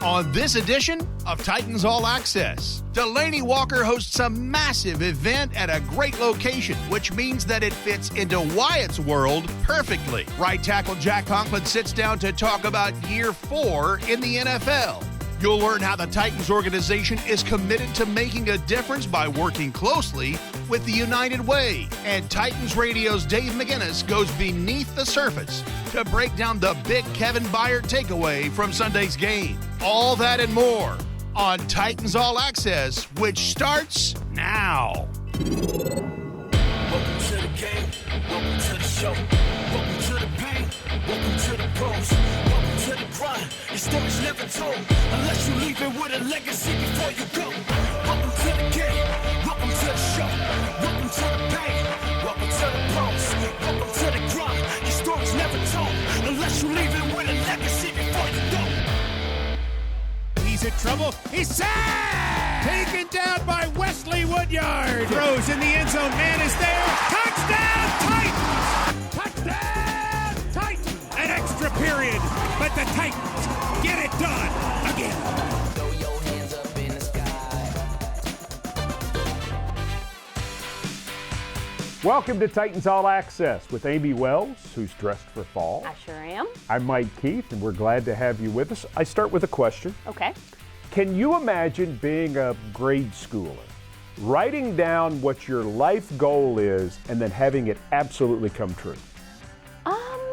On this edition of Titans All Access, Delanie Walker hosts a massive event at a great location, which means that it fits into Wyatt's world perfectly. Right tackle Jack Conklin sits down to talk about year 4 in the NFL. You'll learn how the Titans organization is committed to making a difference by working closely with the United Way. And Titans Radio's Dave McGinnis goes beneath the surface to break down the big Kevin Byard takeaway from Sunday's game. All that and more on Titans All Access, which starts now. Welcome to the game, welcome to the show, welcome to the pain, welcome to the pros, welcome to the grind. Your story's never told unless you leave it with a legacy before you go. Welcome to the game, welcome to the show, welcome to the pain, welcome to the pros, welcome to the grind. Your story's never told unless you leave it with a legacy before you go. He's in trouble. He's sacked! Taken down by Wesley Woodyard. Throws in the end zone. Man is there. Touchdown, Titans! Touchdown, Titans! An extra period, but the Titans get it done again. Throw your hands up in the sky. Welcome to Titans All Access with Amy Wells, who's dressed for fall. I sure am. I'm Mike Keith, and we're glad to have you with us. I start with a question. Okay. Can you imagine being a grade schooler, writing down what your life goal is, and then having it absolutely come true?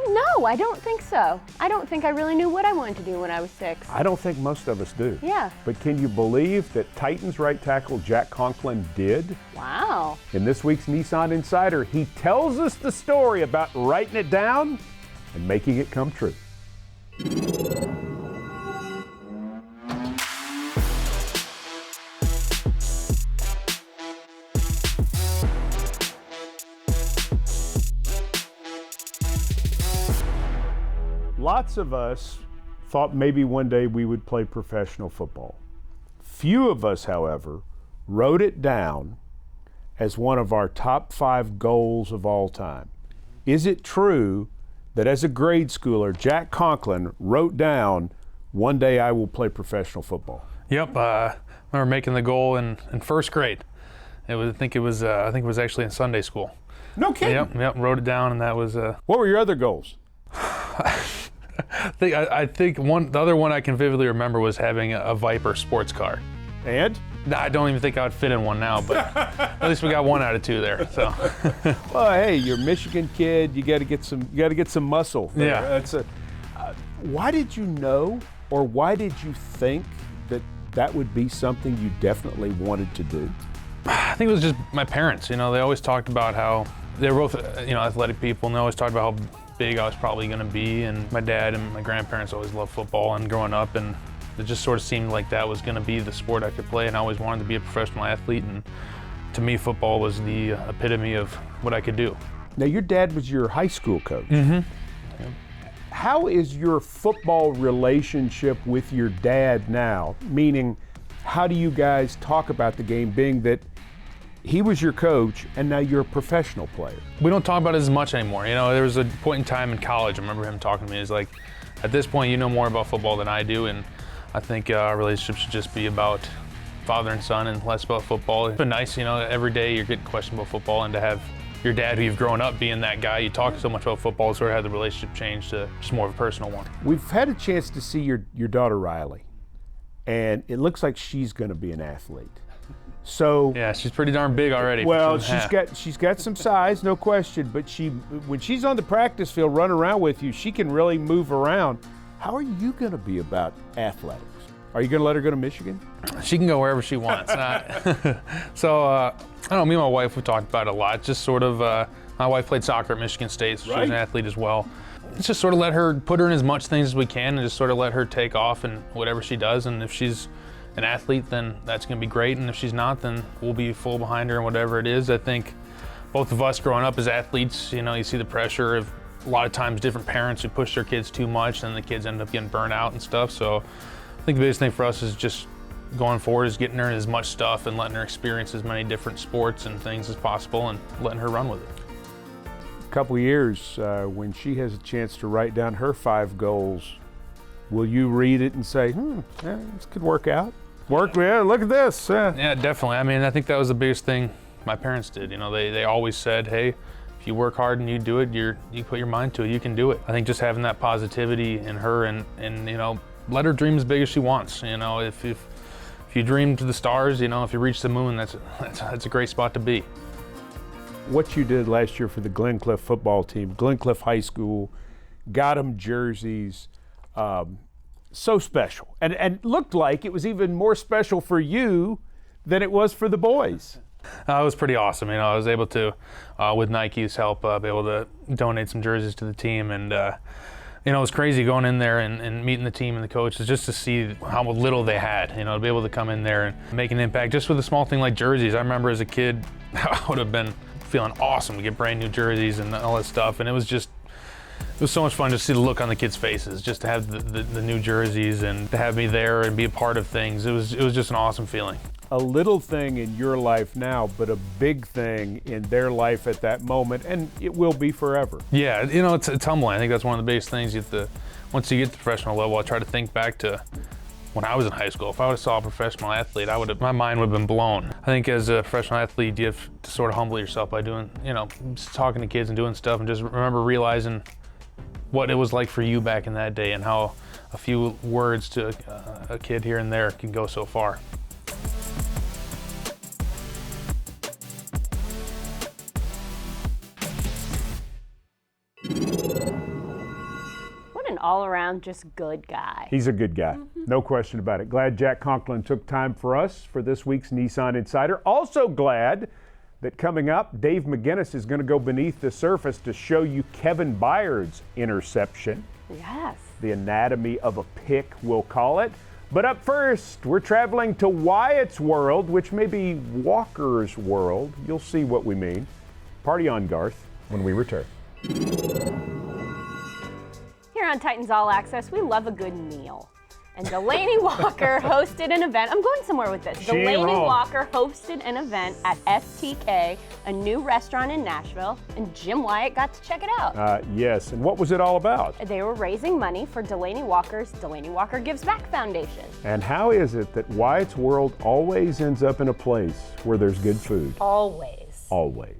No, I don't think so. I don't think I really knew what I wanted to do when I was 6. I don't think most of us do. Yeah. But can you believe that Titans right tackle Jack Conklin did? Wow. In this week's Nissan Insider, he tells us the story about writing it down and making it come true. Lots of us thought maybe one day we would play professional football. Few of us, however, wrote it down as one of our top 5 goals of all time. Is it true that as a grade schooler, Jack Conklin wrote down, one day I will play professional football? Yep, I remember making the goal in first grade. I think it was actually in Sunday school. No kidding. Yep, wrote it down, and that was. What were your other goals? I think the other one I can vividly remember was having a Viper sports car. And? I don't even think I would fit in one now, but at least we got 1 out of 2 there. So. Well, hey, you're a Michigan kid. You got to get some muscle. Yeah. Why did you know, or why did you think that would be something you definitely wanted to do? I think it was just my parents. You know, they always talked about how they were both, athletic people, and they always talked about how big I was probably going to be. And my dad and my grandparents always loved football and growing up, and it just sort of seemed like that was going to be the sport I could play, and I always wanted to be a professional athlete, and to me football was the epitome of what I could do. Now, your dad was your high school coach. Mm-hmm. Yep. How is your football relationship with your dad now? Meaning, how do you guys talk about the game, being that he was your coach and now you're a professional player? We don't talk about it as much anymore. You know, there was a point in time in college, I remember him talking to me, he's like, at this point you know more about football than I do, and I think our relationship should just be about father and son and less about football. It's been nice, every day you're getting questioned about football, and to have your dad, who you've grown up being that guy, you talk so much about football, sort of had the relationship change to just more of a personal one. We've had a chance to see your daughter Riley, and it looks like she's going to be an athlete. So yeah, she's pretty darn big already. Well, she's got some size, no question. But when she's on the practice field running around with you, she can really move around. How are you going to be about athletics? Are you going to let her go to Michigan? She can go wherever she wants. So I don't know. Me and my wife, we talked about it a lot. Just sort of. My wife played soccer at Michigan State, so right. She's an athlete as well. Let's just sort of put her in as much things as we can, and just sort of let her take off in whatever she does. And if she's an athlete, then that's going to be great, and if she's not, then we'll be full behind her in whatever it is. I think both of us growing up as athletes, you see the pressure of a lot of times different parents who push their kids too much, and the kids end up getting burnt out and stuff. So I think the biggest thing for us is just going forward is getting her as much stuff and letting her experience as many different sports and things as possible, and letting her run with it. A couple of years when she has a chance to write down her 5 goals, Will you read it and say, yeah, this could work out? Yeah, look at this. Yeah, definitely. I mean, I think that was the biggest thing my parents did. You know, they always said, hey, if you work hard and you do it, you put your mind to it, you can do it. I think just having that positivity in her and you know, let her dream as big as she wants. You know, if you dream to the stars, you know, if you reach the moon, that's a great spot to be. What you did last year for the Glencliff football team, Glencliff High School, got them jerseys, so special. And looked like it was even more special for you than it was for the boys. It was pretty awesome. You know, I was able to, with Nike's help, be able to donate some jerseys to the team. And, you know, it was crazy going in there and meeting the team and the coaches just to see how little they had, you know, to be able to come in there and make an impact just with a small thing like jerseys. I remember as a kid, I would have been feeling awesome to get brand new jerseys and all that stuff. And it was so much fun just to see the look on the kids' faces, just to have the new jerseys and to have me there and be a part of things. It was just an awesome feeling. A little thing in your life now, but a big thing in their life at that moment, and it will be forever. Yeah, you know, it's humbling. I think that's one of the biggest things. Once you get to the professional level, I try to think back to when I was in high school. If I would have saw a professional athlete, my mind would have been blown. I think as a professional athlete, you have to sort of humble yourself by doing, you know, just talking to kids and doing stuff, and just remember realizing what it was like for you back in that day and how a few words to a kid here and there can go so far. What an all-around just good guy. He's a good guy, no question about it. Glad Jack Conklin took time for us for this week's Nissan Insider. Also glad that coming up, Dave McGinnis is going to go beneath the surface to show you Kevin Byard's interception. Yes. The anatomy of a pick, we'll call it. But up first, we're traveling to Wyatt's world, which may be Walker's world. You'll see what we mean. Party on, Garth, when we return. Here on Titans All Access, we love a good meal. And Delanie Walker hosted an event. I'm going somewhere with this. Delanie Walker hosted an event at STK, a new restaurant in Nashville, and Jim Wyatt got to check it out. Yes, and what was it all about? They were raising money for Delanie Walker's Delanie Walker Gives Back Foundation. And how is it that Wyatt's world always ends up in a place where there's good food? Always. Always.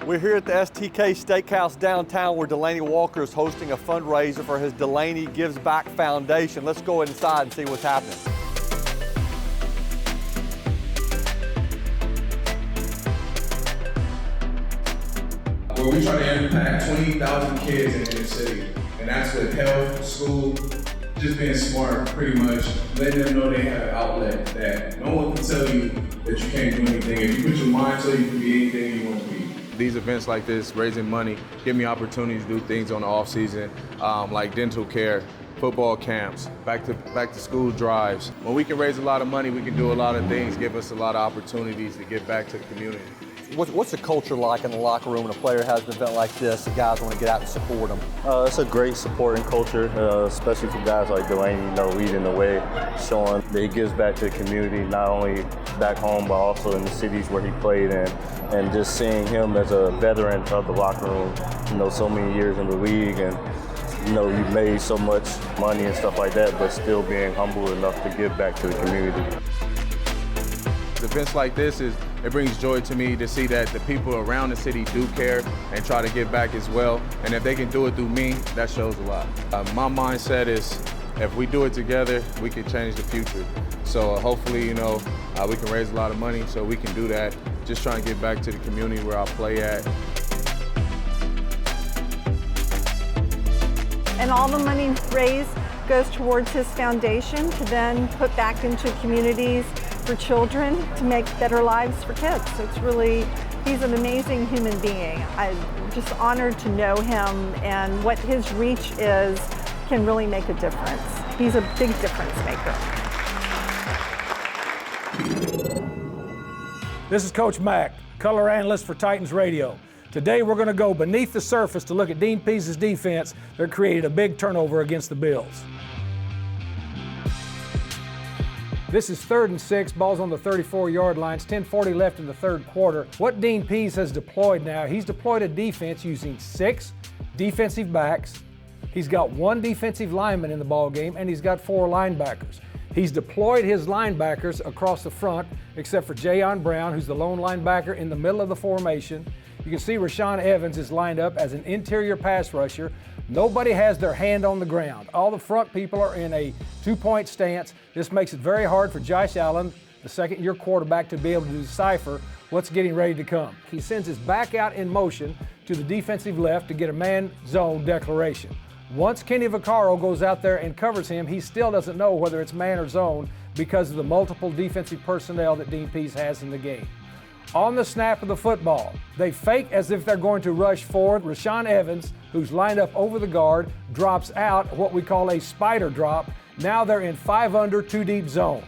We're here at the STK Steakhouse downtown where Delanie Walker is hosting a fundraiser for his Delanie Gives Back Foundation. Let's go inside and see what's happening. Well, we try to impact 20,000 kids in the city, and that's with health, school, just being smart, pretty much, letting them know they have an outlet, that no one can tell you that you can't do anything. If you put your mind to it, you can be anything you want to be. These events like this, raising money, give me opportunities to do things on the off season, like dental care, football camps, back to school drives. When we can raise a lot of money, we can do a lot of things, give us a lot of opportunities to give back to the community. What's the culture like in the locker room when a player has an event like this? The guys want to get out and support them. It's a great supporting culture, especially for guys like Delanie, you know, leading the way, showing that he gives back to the community, not only back home, but also in the cities where he played in. And just seeing him as a veteran of the locker room, you know, so many years in the league, and, you know, he made so much money and stuff like that, but still being humble enough to give back to the community. Events like this, it brings joy to me to see that the people around the city do care and try to give back as well. And if they can do it through me, that shows a lot. My mindset is, if we do it together, we can change the future. So hopefully, you know, we can raise a lot of money so we can do that. Just trying to get back to the community where I play at. And all the money raised goes towards his foundation to then put back into communities for children to make better lives for kids. So it's really, he's an amazing human being. I'm just honored to know him, and what his reach is can really make a difference. He's a big difference maker. This is Coach Mack, color analyst for Titans Radio. Today we're going to go beneath the surface to look at Dean Pease's defense that created a big turnover against the Bills. This is 3rd and 6, ball's on the 34-yard line. It's 10:40 left in the third quarter. What Dean Pease has deployed now, he's deployed a defense using 6 defensive backs, He's got 1 defensive lineman in the ball game, and he's got 4 linebackers. He's deployed his linebackers across the front, except for Jayon Brown, who's the lone linebacker in the middle of the formation. You can see Rashaan Evans is lined up as an interior pass rusher. Nobody has their hand on the ground. All the front people are in a 2-point stance. This makes it very hard for Josh Allen, the second-year quarterback, to be able to decipher what's getting ready to come. He sends his back out in motion to the defensive left to get a man zone declaration. Once Kenny Vaccaro goes out there and covers him, he still doesn't know whether it's man or zone because of the multiple defensive personnel that Dean Pease has in the game. On the snap of the football, they fake as if they're going to rush forward. Rashaan Evans, who's lined up over the guard, drops out what we call a spider drop. Now they're in 5 under, 2 deep zone.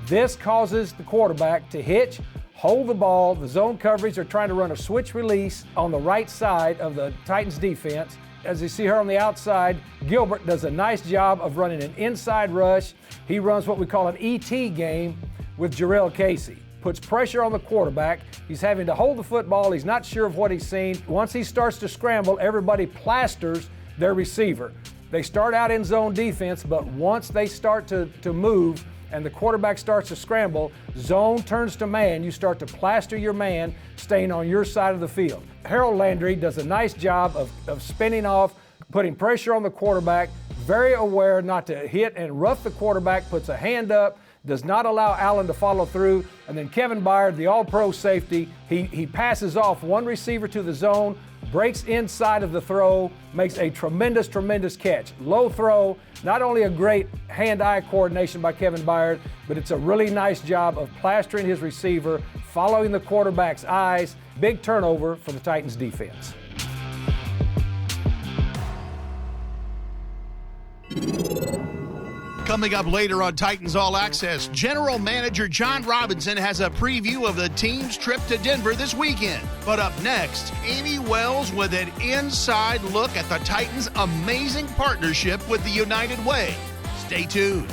This causes the quarterback to hitch, hold the ball. The zone coverage are trying to run a switch release on the right side of the Titans defense. As you see her on the outside, Gilbert does a nice job of running an inside rush. He runs what we call an ET game with Jarrell Casey. Puts pressure on the quarterback. He's having to hold the football. He's not sure of what he's seen. Once he starts to scramble, everybody plasters their receiver. They start out in zone defense, but once they start to move and the quarterback starts to scramble, zone turns to man. You start to plaster your man, staying on your side of the field. Harold Landry does a nice job of spinning off, putting pressure on the quarterback, very aware not to hit and rough the quarterback, puts a hand up, does not allow Allen to follow through, and then Kevin Byard, the all-pro safety, he passes off one receiver to the zone, breaks inside of the throw, makes a tremendous, tremendous catch. Low throw, not only a great hand-eye coordination by Kevin Byard, but it's a really nice job of plastering his receiver, following the quarterback's eyes. Big turnover for the Titans defense. Coming up later on Titans All Access, General Manager John Robinson has a preview of the team's trip to Denver this weekend. But up next, Amy Wells with an inside look at the Titans' amazing partnership with the United Way. Stay tuned.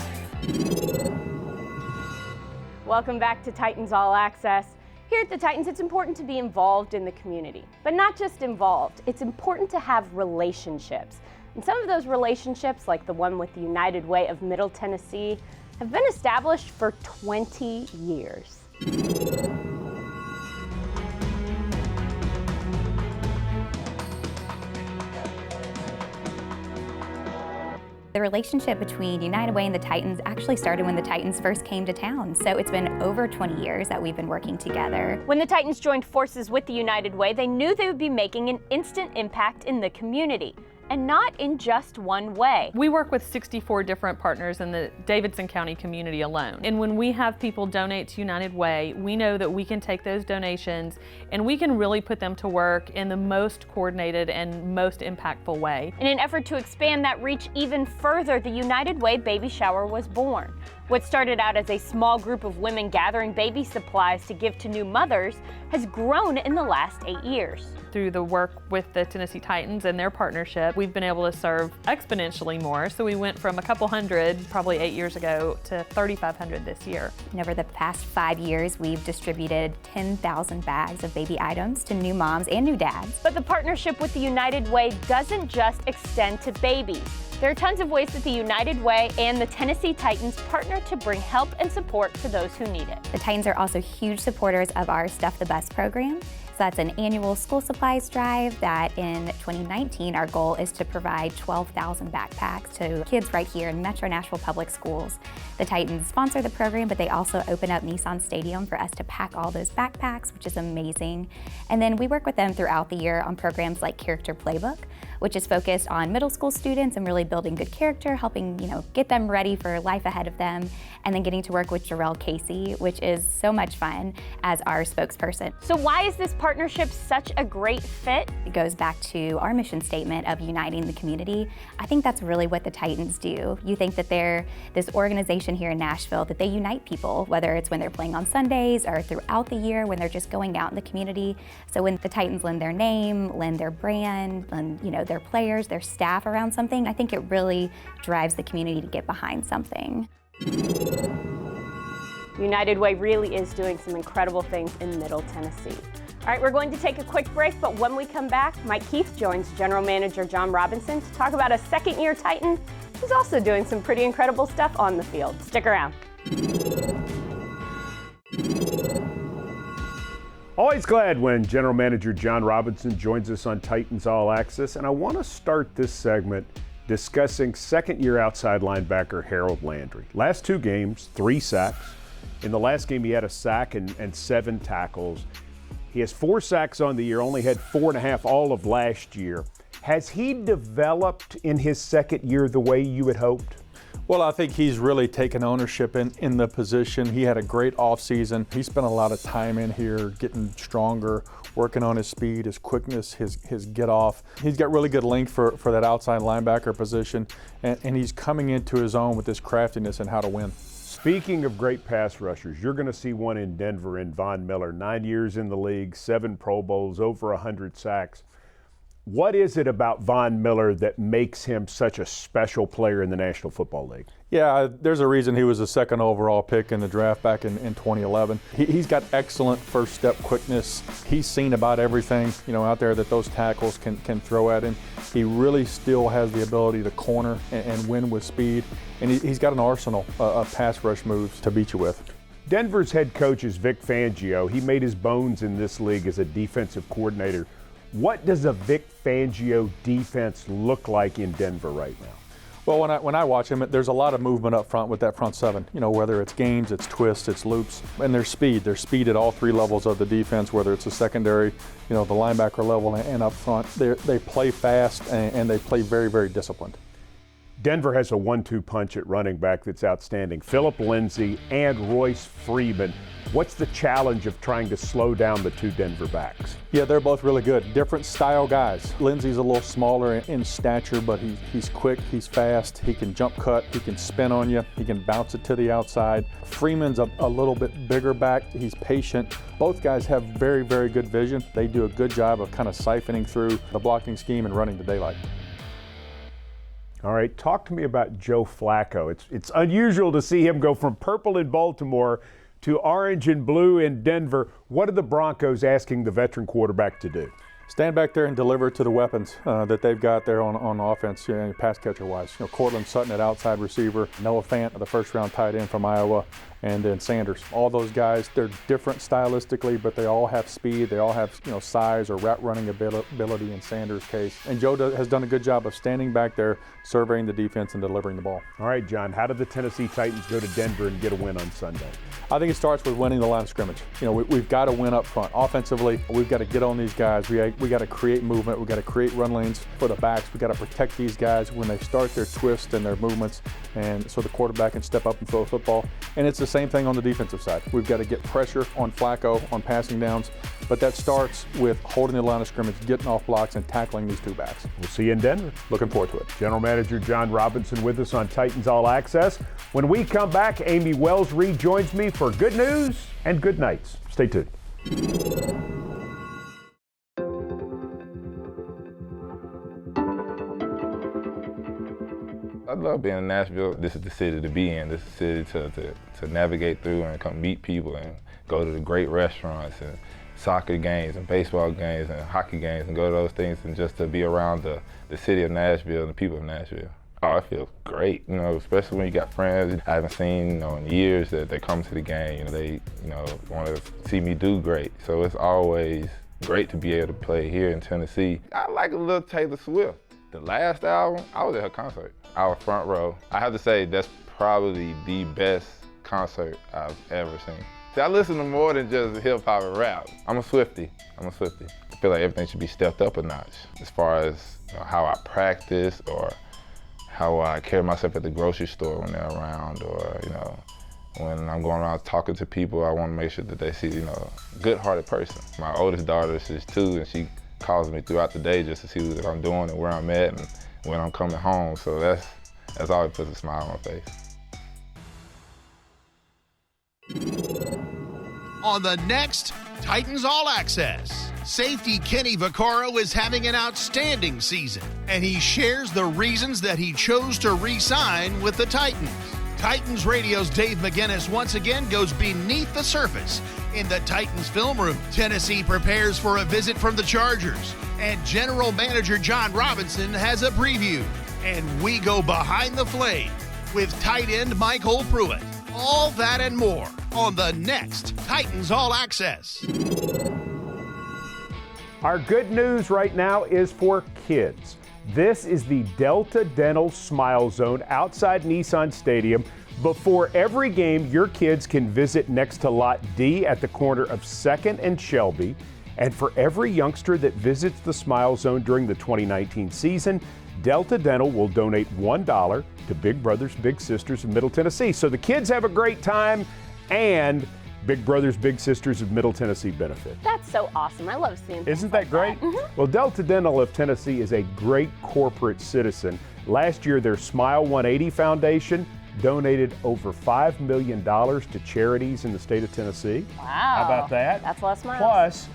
Welcome back to Titans All Access. Here at the Titans, it's important to be involved in the community, but not just involved. It's important to have relationships. And some of those relationships, like the one with the United Way of Middle Tennessee, have been established for 20 years. The relationship between United Way and the Titans actually started when the Titans first came to town. So it's been over 20 years that we've been working together. When the Titans joined forces with the United Way, they knew they would be making an instant impact in the community. And not in just one way. We work with 64 different partners in the Davidson County community alone. And when we have people donate to United Way, we know that we can take those donations and we can really put them to work in the most coordinated and most impactful way. In an effort to expand that reach even further, the United Way baby shower was born. What started out as a small group of women gathering baby supplies to give to new mothers has grown in the last 8 years. Through the work with the Tennessee Titans and their partnership, we've been able to serve exponentially more. So we went from a couple hundred, probably 8 years ago, to 3,500 this year. And over the past 5 years, we've distributed 10,000 bags of baby items to new moms and new dads. But the partnership with the United Way doesn't just extend to babies. There are tons of ways that the United Way and the Tennessee Titans partner to bring help and support to those who need it. The Titans are also huge supporters of our Stuff the Bus program. So that's an annual school supplies drive that in 2019, our goal is to provide 12,000 backpacks to kids right here in Metro Nashville Public Schools. The Titans sponsor the program, but they also open up Nissan Stadium for us to pack all those backpacks, which is amazing. And then we work with them throughout the year on programs like Character Playbook, which is focused on middle school students and really building good character, helping get them ready for life ahead of them, and then getting to work with Jarrell Casey, which is so much fun as our spokesperson. So why is this partnership such a great fit? It goes back to our mission statement of uniting the community. I think that's really what the Titans do. You think that they're this organization here in Nashville that they unite people, whether it's when they're playing on Sundays or throughout the year when they're just going out in the community. So when the Titans lend their name, lend their brand, lend their players, their staff around something, I think it really drives the community to get behind something. United Way really is doing some incredible things in Middle Tennessee. All right, we're going to take a quick break, but when we come back, Mike Keith joins General Manager John Robinson to talk about a second-year Titan who's also doing some pretty incredible stuff on the field. Stick around. Always glad when General Manager John Robinson joins us on Titans All Access, and I want to start this segment discussing second-year outside linebacker Harold Landry. Last 2 games, 3 sacks. In the last game, he had a sack and 7 tackles. He has 4 sacks on the year, only had 4.5 all of last year. Has he developed in his second year the way you had hoped? Well, I think he's really taken ownership in the position. He had a great offseason. He spent a lot of time in here getting stronger, working on his speed, his quickness, his get off. He's got really good length for that outside linebacker position, and he's coming into his own with this craftiness and how to win. Speaking of great pass rushers, you're going to see one in Denver in Von Miller. 9 years in the league, 7 Pro Bowls, over 100 sacks. What is it about Von Miller that makes him such a special player in the National Football League? Yeah, there's a reason he was the 2nd overall pick in the draft back in 2011. He's got excellent first step quickness. He's seen about everything, out there that those tackles can throw at him. He really still has the ability to corner and win with speed. And he's got an arsenal of pass rush moves to beat you with. Denver's head coach is Vic Fangio. He made his bones in this league as a defensive coordinator. What does a Vic Fangio defense look like in Denver right now? Well, when I watch him, there's a lot of movement up front with that front 7. Whether it's games, it's twists, it's loops, and there's speed. There's speed at all 3 levels of the defense, whether it's the secondary, the linebacker level, and up front. They play fast and they play very, very disciplined. Denver has a 1-2 punch at running back that's outstanding. Phillip Lindsay and Royce Freeman. What's the challenge of trying to slow down the 2 Denver backs? Yeah, they're both really good. Different style guys. Lindsay's a little smaller in stature, but he's quick, he's fast, he can jump cut, he can spin on you, he can bounce it to the outside. Freeman's a little bit bigger back, he's patient. Both guys have very, very good vision. They do a good job of kind of siphoning through the blocking scheme and running to daylight. All right, talk to me about Joe Flacco. It's unusual to see him go from purple in Baltimore to orange and blue in Denver. What are the Broncos asking the veteran quarterback to do? Stand back there and deliver to the weapons that they've got there on offense, pass catcher-wise. Cortland Sutton at outside receiver, Noah Fant, the first-round tight end from Iowa, and then Sanders. All those guys, they're different stylistically, but they all have speed. They all have size or route running ability in Sanders' case. And Joe has done a good job of standing back there, surveying the defense and delivering the ball. All right, John, how did the Tennessee Titans go to Denver and get a win on Sunday? I think it starts with winning the line of scrimmage. We've got to win up front. Offensively, we've got to get on these guys. We got to create movement. We've got to create run lanes for the backs. We've got to protect these guys when they start their twists and their movements, and so the quarterback can step up and throw a football. And it's the same thing on the defensive side. We've got to get pressure on Flacco on passing downs, but that starts with holding the line of scrimmage, getting off blocks, and tackling these 2 backs. We'll see you in Denver. Looking forward to it. General Manager John Robinson with us on Titans All Access. When we come back, Amy Wells-Reed joins me for good news and good nights. Stay tuned. I love being in Nashville. This is the city to be in. This is the city to navigate through and come meet people and go to the great restaurants and soccer games and baseball games and hockey games and go to those things and just to be around the city of Nashville and the people of Nashville. Oh, it feels great, especially when you got friends I haven't seen, in years that they come to the game. They, want to see me do great. So it's always great to be able to play here in Tennessee. I like a little Taylor Swift. The last album, I was at her concert. Our front row. I have to say that's probably the best concert I've ever seen. See, I listen to more than just hip hop and rap. I'm a Swiftie. I feel like everything should be stepped up a notch as far as how I practice or how I carry myself at the grocery store when they're around, or when I'm going around talking to people, I want to make sure that they see a good-hearted person. My oldest daughter, she's 2, and she calls me throughout the day just to see what I'm doing and where I'm at and when I'm coming home. So that's always puts a smile on my face. On the next Titans All Access, safety Kenny Vaccaro is having an outstanding season, and he shares the reasons that he chose to re-sign with the Titans. Titans Radio's Dave McGinnis once again goes beneath the surface in the Titans film room. Tennessee prepares for a visit from the Chargers, and General Manager John Robinson has a preview. And we go behind the flame with tight end Michael Pruitt. All that and more on the next Titans All Access. Our good news right now is for kids. This is the Delta Dental Smile Zone outside Nissan Stadium. Before every game, your kids can visit next to Lot D at the corner of 2nd and Shelby. And for every youngster that visits the Smile Zone during the 2019 season, Delta Dental will donate $1 to Big Brothers Big Sisters of Middle Tennessee. So the kids have a great time, and Big Brothers Big Sisters of Middle Tennessee benefit. That's so awesome. I love seeing things Isn't that like great? Mm-hmm. Well, Delta Dental of Tennessee is a great corporate citizen. Last year, their Smile 180 Foundation donated over $5 million to charities in the state of Tennessee. Wow. How about that? That's a lot of smiles. Plus,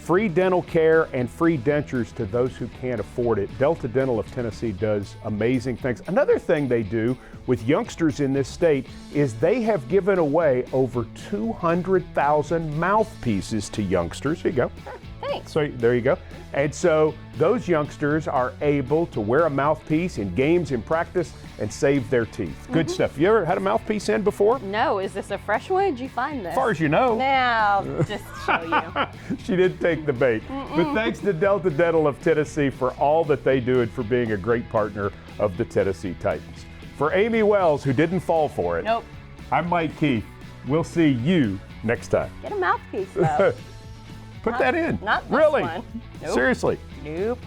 free dental care and free dentures to those who can't afford it. Delta Dental of Tennessee does amazing things. Another thing they do with youngsters in this state is they have given away over 200,000 mouthpieces to youngsters. Here you go. Thanks. So there you go. And so those youngsters are able to wear a mouthpiece in games, in practice, and save their teeth. Good stuff. You ever had a mouthpiece in before? No, is this a fresh one? Did you find this? As far as you know. Now, just show you. She did take the bait. But thanks to Delta Dental of Tennessee for all that they do and for being a great partner of the Tennessee Titans. For Amy Wells, who didn't fall for it. Nope. I'm Mike Keith. We'll see you next time. Get a mouthpiece, though. Put that in. Not this really? one. Nope. Seriously. Nope.